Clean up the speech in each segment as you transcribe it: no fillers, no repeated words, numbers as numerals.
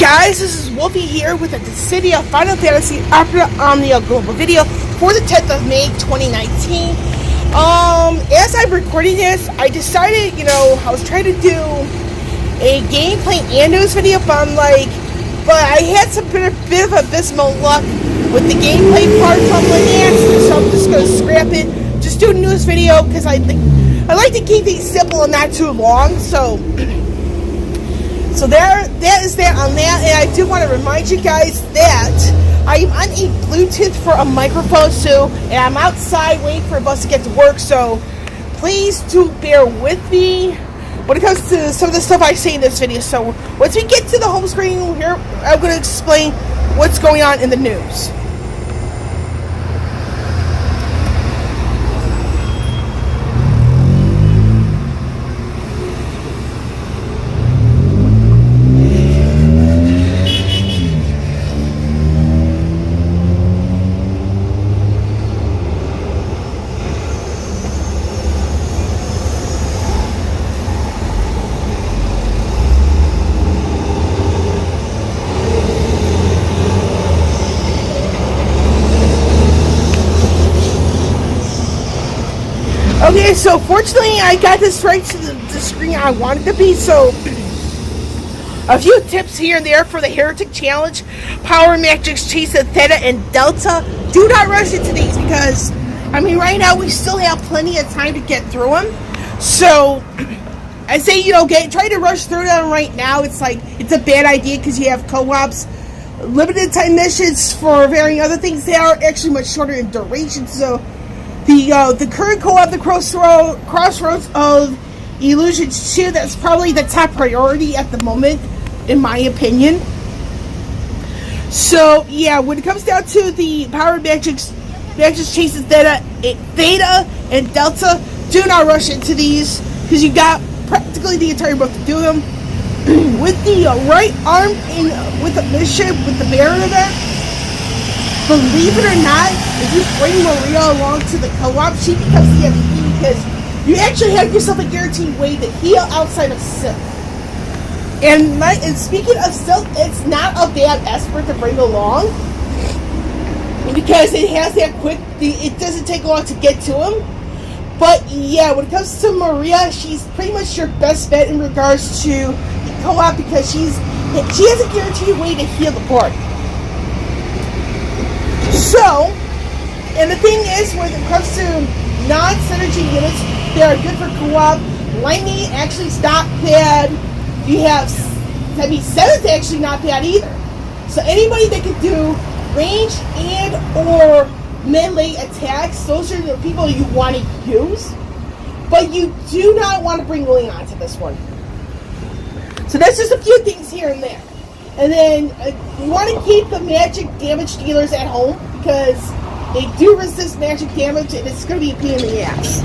Guys, this is Wolfie here with a Dissidia Final Fantasy Opera Omnia Global video for the 10th of May 2019. As I'm recording this, I decided, I was trying to do a gameplay and news video, but I had some bit of abysmal luck with the gameplay part, so I'm just going to scrap it, just do a news video, because I like to keep things simple and not too long, so that is that on that. And I do want to remind you guys that I am on a Bluetooth for a microphone, and I'm outside waiting for a bus to get to work, so please do bear with me when it comes to some of the stuff I say in this video. So once we get to the home screen here, I'm going to explain what's going on in the news. Okay, so fortunately I got this right to the screen I wanted to be, so a few tips here and there for the Heretic Challenge, Power Matrix, Chase, Theta, and Delta. Do not rush into these because, right now we still have plenty of time to get through them. So, I say, try to rush through them right now. It's a bad idea because you have co-ops, limited time missions for varying other things. They are actually much shorter in duration, so the current co-op, the Crossroads of Illusions 2, that's probably the top priority at the moment, in my opinion. So, yeah, when it comes down to the Power Matrix Chases Theta and Delta, do not rush into these, because you got practically the entire book to do them. With the right arm with the mission, with the barrier there, believe it or not, if you bring Maria along to the co-op, she becomes the MVP because you actually have yourself a guaranteed way to heal outside of Silk. And speaking of Silk, it's not a bad Esper to bring along because it has that it doesn't take long to get to him. But yeah, when it comes to Maria, she's pretty much your best bet in regards to the co-op because she has a guaranteed way to heal the party. So, and the thing is, when it comes to non-synergy units, they are good for co-op. Lightning actually is not bad. You have, Seven's actually not bad either. So anybody that can do range and or melee attacks, those are the people you want to use. But you do not want to bring Leon to this one. So that's just a few things here and there. And then you want to keep the magic damage dealers at home because they do resist magic damage and it's going to be a pain in the ass.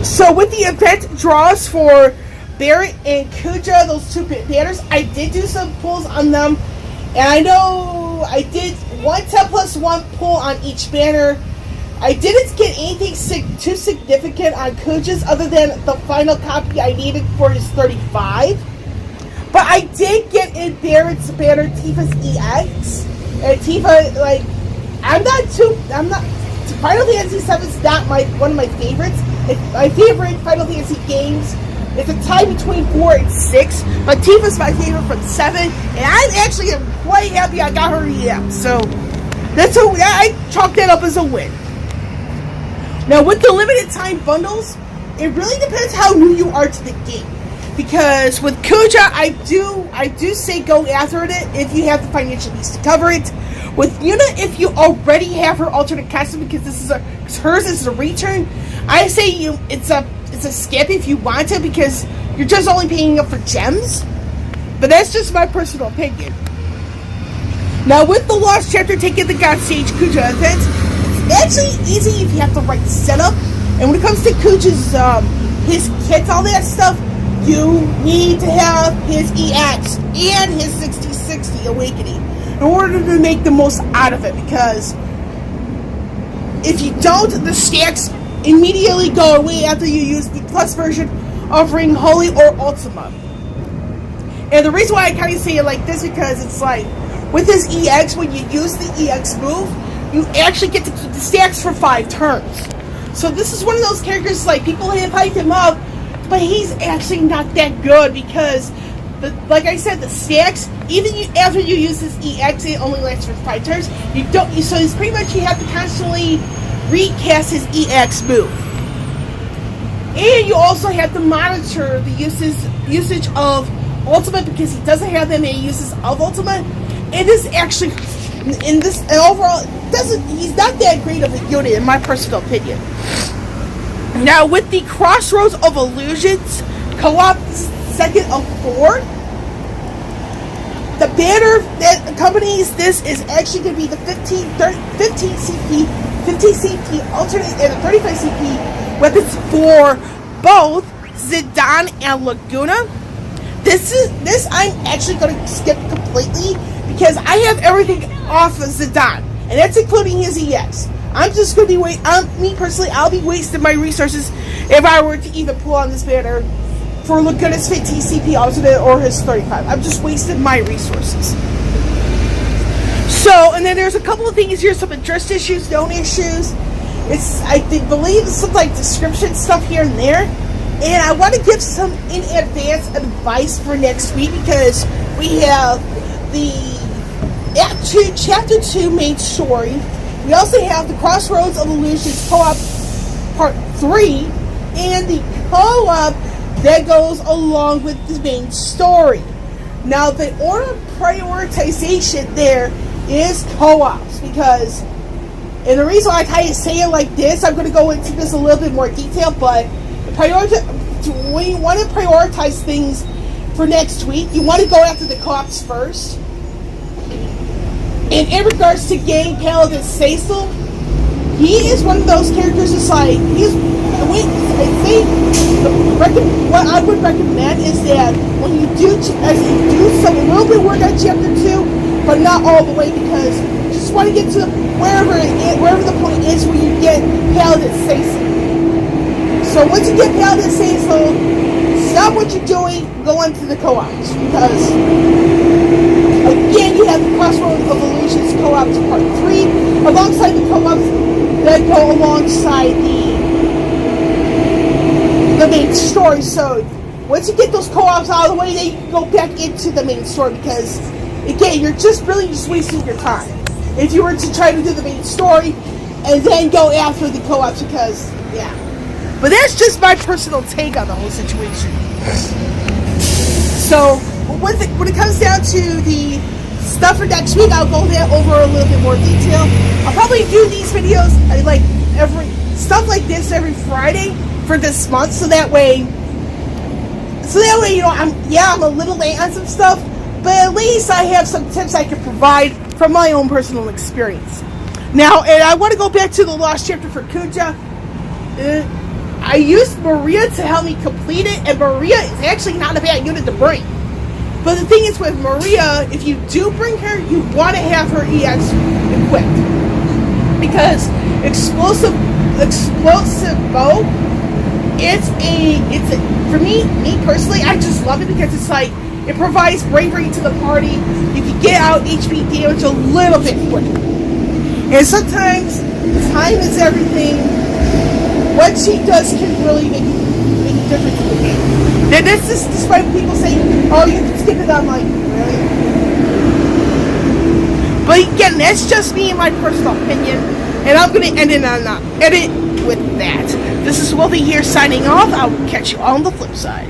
So with the event draws for Barrett and Kuja, those two banners, I did do some pulls on them. And I know I did 1 10+1 pull on each banner. I didn't get anything too significant on Kuja's other than the final copy I needed for his 35. But I did get in Barrett's banner Tifa's EX. And Tifa, Final Fantasy VII is not one of my favorites. My favorite Final Fantasy games, it's a tie between 4 and 6. But Tifa's my favorite from 7. And I actually am quite happy I got her EX. So, I chalk that up as a win. Now, with the limited time bundles, it really depends how new you are to the game. Because with Kuja, I do say go after it if you have the financial means to cover it. With Yuna, if you already have her alternate costume, because hers is a return, I say it's a skip if you want to because you're just only paying up for gems. But that's just my personal opinion. Now with the Lost Chapter taking the God Stage Kuja event, it's actually easy if you have the right setup. And when it comes to Kuja's his kits, all that stuff, you need to have his EX and his 6060 Awakening in order to make the most out of it, because if you don't, the stacks immediately go away after you use the Plus version offering Holy or Ultima. And the reason why I kind of say it like this, because it's like, with his EX, when you use the EX move, you actually get to keep the stacks for 5 turns. So this is one of those characters, like, people have hyped him up, but he's actually not that good, because, like I said, the stacks, even after you use his EX, it only lasts for 5 turns. So it's pretty much, you have to constantly recast his EX move. And you also have to monitor the usage of Ultimate, because he doesn't have that many uses of Ultimate. And this actually, overall, he's not that great of a unit, in my personal opinion. Now, with the Crossroads of Illusions co-op second of 4, the banner that accompanies this is actually going to be the 15 CP alternate and the 35 CP weapons for both Zidane and Laguna. This I'm actually going to skip completely, because I have everything off of Zidane, and that's including his EX. I'm just going to be me personally, I'll be wasting my resources if I were to even pull on this banner for Laguna's 15 CP alternate or his 35. I'm just wasting my resources. So, and then there's a couple of things here, some address issues, known issues. I believe some like description stuff here and there. And I want to give some in advance advice for next week, because we have the Act 2, Chapter 2 main story. We also have the Crossroads of Illusions co-op Part 3, and the co-op that goes along with the main story. Now, the order of prioritization there is co-ops, because, and the reason why I kind of say it like this, I'm going to go into this a little bit more detail, but when you want to prioritize things for next week, you want to go after the co-ops first. And in regards to Gang Paladin Cecil, he is one of those characters that's like, I think what I would recommend is that when you do some a little bit of work on Chapter 2, but not all the way, because you just want to get to wherever the point is where you get Paladin Cecil. So once you get Paladin Cecil, stop what you're doing, go into the co-ops, because again, you have the Crossroads of Illusions co-ops Part 3, alongside the co-ops that go alongside the main story. So once you get those co-ops out of the way, then you can go back into the main story, because again, you're just wasting your time if you were to try to do the main story and then go after the co-ops, because yeah. But that's just my personal take on the whole situation. So when it comes down to the stuff for next week, I'll go there over a little bit more detail. I'll probably do these videos like stuff like this every Friday for this month, so that way, you know, I'm a little late on some stuff, but at least I have some tips I can provide from my own personal experience. Now, and I want to go back to the Lost Chapter for Kuja. I used Maria to help me complete it, and Maria is actually not a bad unit to bring. But the thing is, with Maria, if you do bring her, you want to have her EX equipped, because explosive bow, for me personally, I just love it, because it's like, it provides bravery to the party. You can get out HP damage a little bit quicker, and sometimes time is everything. What she does can really make a difference in the game. And this is despite people saying, oh, you can skip it. I'm like, really? But again, that's just me and my personal opinion, and I'm going to edit with that. This is Wolvie here signing off. I will catch you on the flip side.